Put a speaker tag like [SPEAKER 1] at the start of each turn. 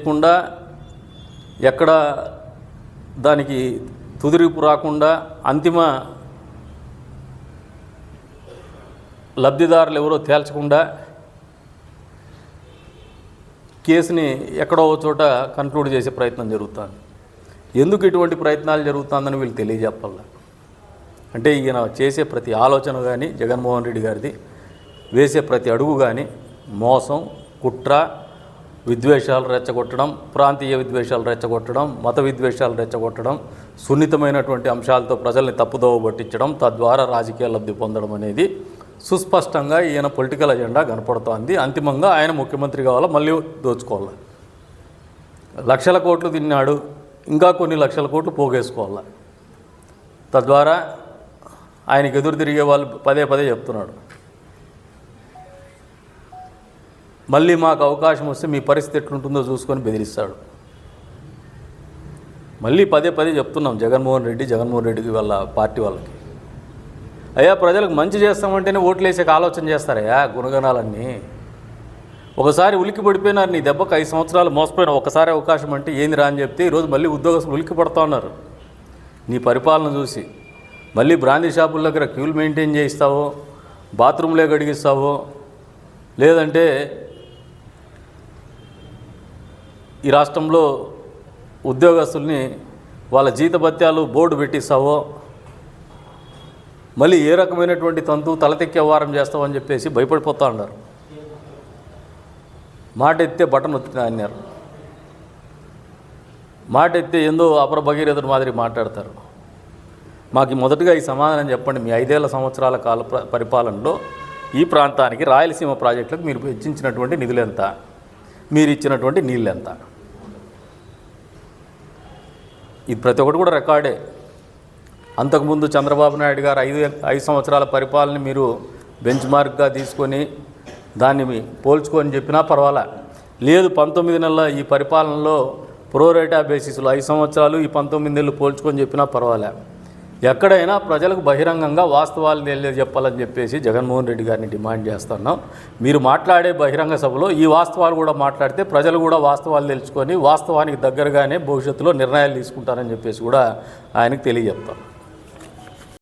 [SPEAKER 1] చేయకుండా ఎక్కడ దానికి తుదిరిపు రాకుండా అంతిమ లబ్ధిదారులు ఎవరో తేల్చకుండా కేసుని ఎక్కడో చోట కన్క్లూడ్ చేసే ప్రయత్నం జరుగుతుంది. ఎందుకు ఇటువంటి ప్రయత్నాలు జరుగుతుందని వీళ్ళు తెలియజెప్పాల. అంటే ఈయన చేసే ప్రతి ఆలోచన కానీ, జగన్మోహన్ రెడ్డి గారిది వేసే ప్రతి అడుగు కానీ మోసం, కుట్ర, విద్వేషాలు రెచ్చగొట్టడం, ప్రాంతీయ విద్వేషాలు రెచ్చగొట్టడం, మత విద్వేషాలు రెచ్చగొట్టడం, సున్నితమైనటువంటి అంశాలతో ప్రజల్ని తప్పుదోవ పట్టించడం, తద్వారా రాజకీయ లబ్ధి పొందడం అనేది సుస్పష్టంగా ఈయన పొలిటికల్ అజెండా కనపడుతోంది. అంతిమంగా ఆయన ముఖ్యమంత్రి కావాలా, మళ్ళీ దోచుకోవాలా, లక్షల కోట్లు తిన్నాడు, ఇంకా కొన్ని లక్షల కోట్లు పోగేసుకోవాలా. తద్వారా ఆయనకు ఎదురు తిరిగే వాళ్ళు పదే పదే చెప్తున్నాడు, మళ్ళీ మాకు అవకాశం వస్తే మీ పరిస్థితి ఎట్లుంటుందో చూసుకొని బెదిరిస్తాడు. మళ్ళీ పదే పదే చెప్తున్నాం జగన్మోహన్ రెడ్డికి వాళ్ళ పార్టీ వాళ్ళకి, అయ్యా ప్రజలకు మంచి చేస్తామంటేనే ఓట్లు వేసే ఆలోచన చేస్తారయ్యా గుణగణాలన్నీ. ఒకసారి ఉలిక్కి పడిపోయినారు, నీ దెబ్బకు 5 సంవత్సరాలు మోసపోయినా ఒకసారి అవకాశం అంటే ఏంది రా అని చెప్తే ఈరోజు మళ్ళీ ఉద్యోగస్తులు ఉలిక్కి పడుతూ ఉన్నారు. నీ పరిపాలన చూసి మళ్ళీ బ్రాందీ షాపుల దగ్గర క్యూలు మెయింటైన్ చేయిస్తావో, బాత్రూంలే గడిగిస్తావో, లేదంటే ఈ రాష్ట్రంలో ఉద్యోగస్తుల్ని వాళ్ళ జీతభత్యాలు బోర్డు పెట్టిస్తావో, మళ్ళీ ఏ రకమైనటువంటి తంతు తలతెక్కి వ్యవహారం చేస్తామని చెప్పేసి భయపడిపోతూ ఉన్నారు. మాట ఎత్తే బటన్ ఒత్తిన అన్నారు, మాట ఎత్తే ఏందో అపర భగీరథుడు మాదిరి మాట్లాడతారు. మాకు మొదటగా ఈ సమాధానం చెప్పండి, మీ 5 సంవత్సరాల కాల పరిపాలనలో ఈ ప్రాంతానికి రాయలసీమ ప్రాజెక్టులకు మీరు వెచ్చించినటువంటి నిధులు ఎంత, మీరు ఇచ్చినటువంటి నీళ్ళు ఎంత? ఇది ప్రతి ఒక్కటి కూడా రికార్డే. అంతకుముందు చంద్రబాబు నాయుడు గారు 5 సంవత్సరాల పరిపాలన మీరు బెంచ్ మార్క్గా తీసుకొని దాన్ని పోల్చుకొని చెప్పినా పర్వాలా, లేదు 19 నెలల ఈ పరిపాలనలో ప్రోరేటా బేసిస్లో 5 సంవత్సరాలు ఈ 19 నెలలు పోల్చుకొని చెప్పినా పర్వాలే. ఎక్కడైనా ప్రజలకు బహిరంగంగా వాస్తవాలు తెలియజెప్పాలని చెప్పేసి జగన్మోహన్ రెడ్డి గారిని డిమాండ్ చేస్తున్నాం. మీరు మాట్లాడే బహిరంగ సభలో ఈ వాస్తవాలు కూడా మాట్లాడితే ప్రజలు కూడా వాస్తవాలు తెలుసుకొని వాస్తవానికి దగ్గరగానే భవిష్యత్తులో నిర్ణయాలు తీసుకుంటారని చెప్పేసి కూడా ఆయనకు తెలియజెప్తాం.